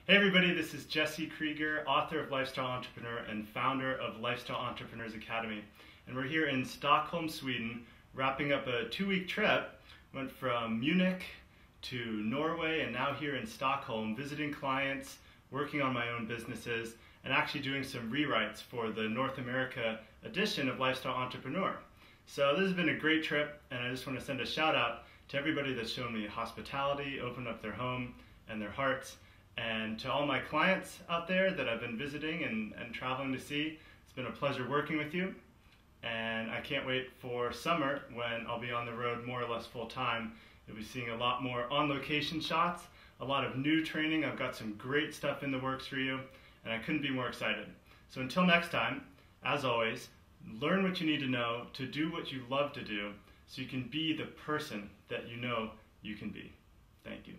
Hey everybody, this is Jesse Krieger, author of Lifestyle Entrepreneur and founder of Lifestyle Entrepreneurs Academy. And we're here in Stockholm, Sweden, wrapping up a 2-week trip. Went from Munich to Norway and now here in Stockholm, visiting clients, working on my own businesses, and actually doing some rewrites for the North America edition of Lifestyle Entrepreneur. So this has been a great trip, and I just want to send a shout out to everybody that's shown me hospitality, opened up their home and their hearts, and to all my clients out there that I've been visiting and traveling to see. It's been a pleasure working with you, and I can't wait for summer when I'll be on the road more or less full time. You'll be seeing a lot more on location shots, a lot of new training. I've got some great stuff in the works for you, and I couldn't be more excited. So until next time, as always, learn what you need to know to do what you love to do so you can be the person that you know you can be. Thank you.